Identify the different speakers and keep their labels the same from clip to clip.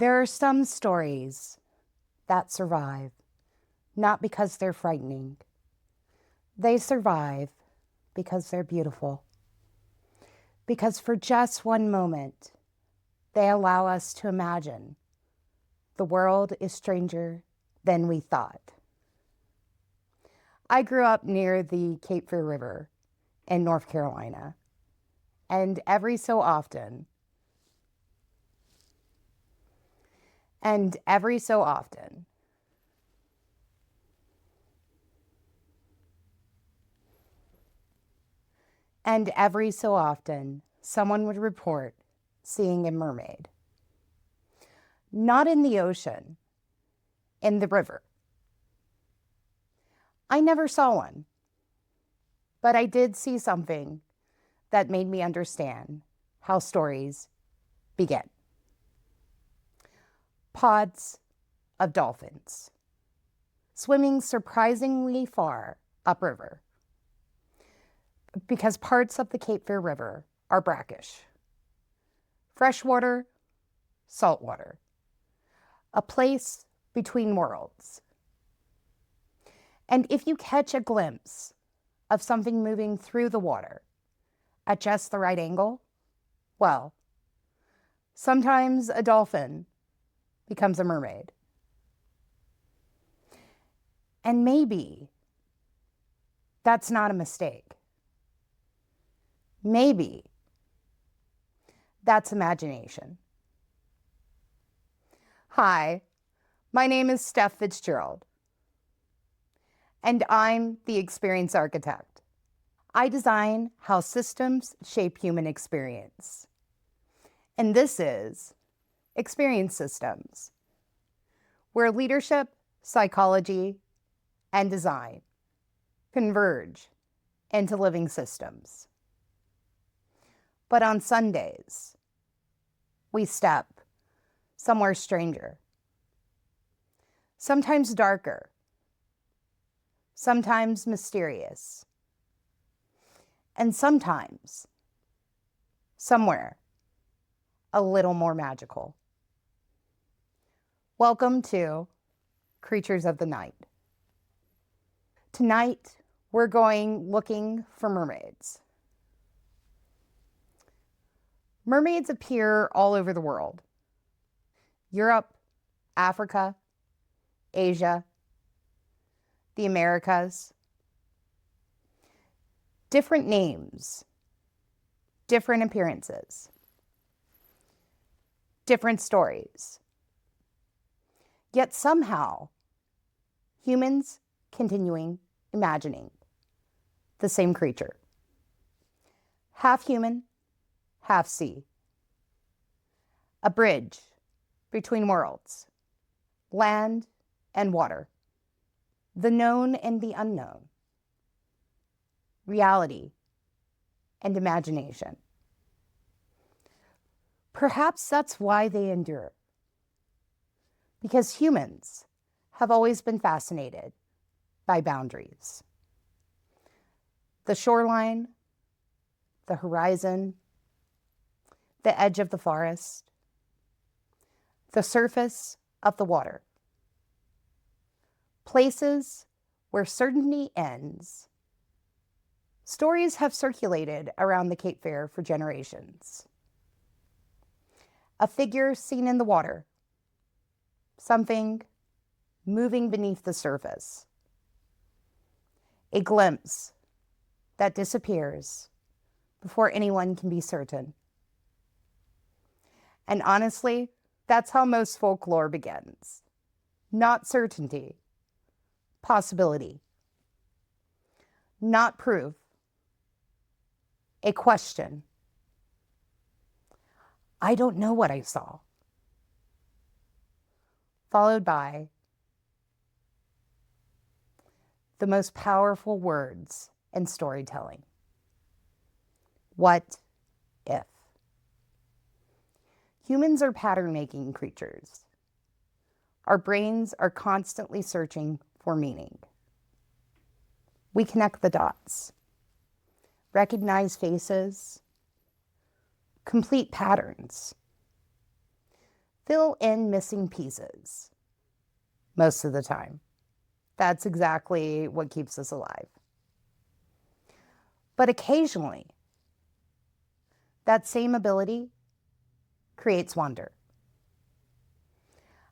Speaker 1: There are some stories that survive, not because they're frightening. They survive because they're beautiful. Because for just one moment, they allow us to imagine the world is stranger than we thought. I grew up near the Cape Fear River in North Carolina, and every so often, and every so often, someone would report seeing a mermaid. Not in the ocean, in the river. I never saw one, but I did see something that made me understand how stories begin. Pods of dolphins, swimming surprisingly far upriver, because parts of the Cape Fear River are brackish. Freshwater, saltwater, a place between worlds. And if you catch a glimpse of something moving through the water at just the right angle, well, sometimes a dolphin becomes a mermaid. And maybe that's not a mistake. Maybe that's imagination. Hi, my name is Steph Fitzgerald, and I'm the experience architect. I design how systems shape human experience. And this is Experience Systems, where leadership, psychology, and design converge into living systems. But on Sundays, we step somewhere stranger, sometimes darker, sometimes mysterious, and sometimes somewhere a little more magical. Welcome to Creatures of the Night. Tonight, we're going looking for mermaids. Mermaids appear all over the world. Europe, Africa, Asia, the Americas. Different names, different appearances, different stories. Yet somehow, humans continuing imagining the same creature. Half human, half sea. A bridge between worlds, land and water, the known and the unknown, reality and imagination. Perhaps that's why they endure. Because humans have always been fascinated by boundaries. The shoreline, the horizon, the edge of the forest, the surface of the water. Places where certainty ends. Stories have circulated around the Cape Fear for generations. A figure seen in the water, something moving beneath the surface. A glimpse that disappears before anyone can be certain. And honestly, that's how most folklore begins. Not certainty, possibility. Not proof, a question. I don't know what I saw. Followed by the most powerful words in storytelling. What if? Humans are pattern-making creatures. Our brains are constantly searching for meaning. We connect the dots, recognize faces, complete patterns. fill in missing pieces most of the time. That's exactly what keeps us alive. But occasionally, that same ability creates wonder.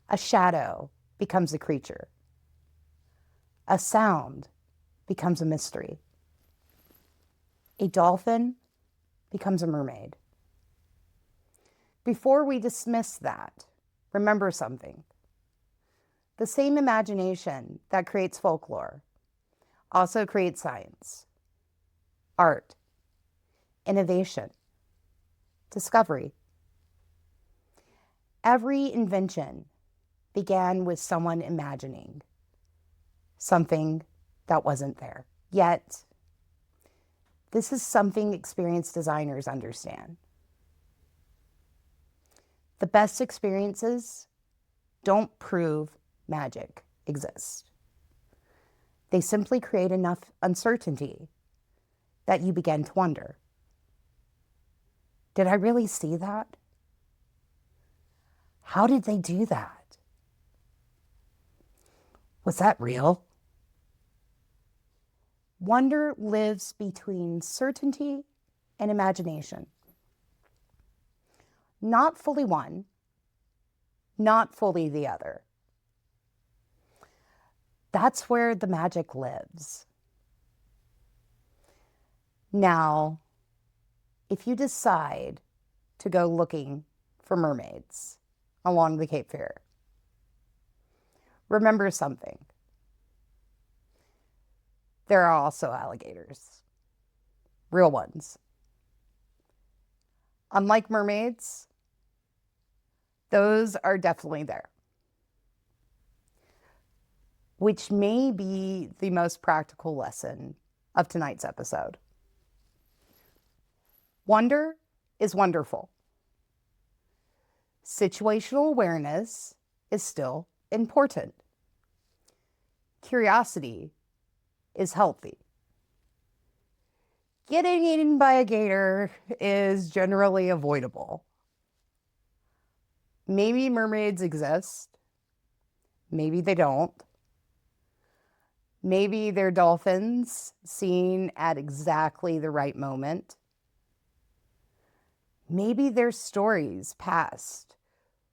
Speaker 1: A shadow becomes a creature. A sound becomes a mystery. A dolphin becomes a mermaid. Before we dismiss that, remember something. The same imagination that creates folklore also creates science, art, innovation, discovery. Every invention began with someone imagining something that wasn't there. Yet, this is something experienced designers understand. The best experiences don't prove magic exists. They simply create enough uncertainty that you begin to wonder, did I really see that? How did they do that? Was that real? Wonder lives between certainty and imagination. Not fully one, not fully the other. That's where the magic lives. Now, if you decide to go looking for mermaids along the Cape Fear, remember something. There are also alligators, real ones. Unlike mermaids, those are definitely there, which may be the most practical lesson of tonight's episode. Wonder is wonderful. Situational awareness is still important. Curiosity is healthy. Getting eaten by a gator is generally avoidable. Maybe mermaids exist. Maybe they don't. Maybe they're dolphins seen at exactly the right moment. Maybe they're stories passed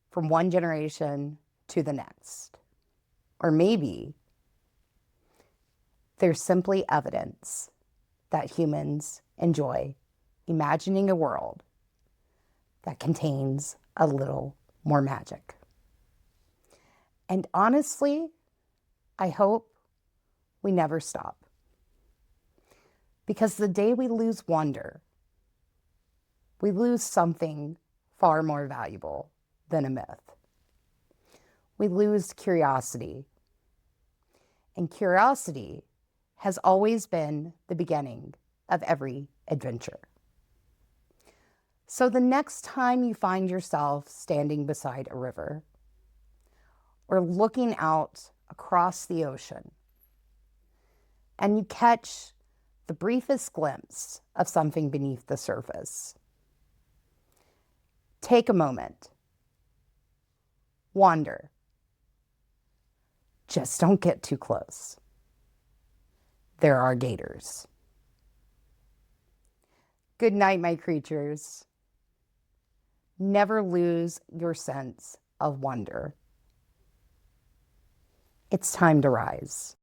Speaker 1: from one generation to the next. Or maybe they're simply evidence that humans enjoy imagining a world that contains a little more magic. And honestly, I hope we never stop. Because the day we lose wonder, we lose something far more valuable than a myth. We lose curiosity. And curiosity has always been the beginning of every adventure. So the next time you find yourself standing beside a river or looking out across the ocean and you catch the briefest glimpse of something beneath the surface, take a moment, wander. Just don't get too close. There are gators. Good night, my creatures. Never lose your sense of wonder. It's time to rise.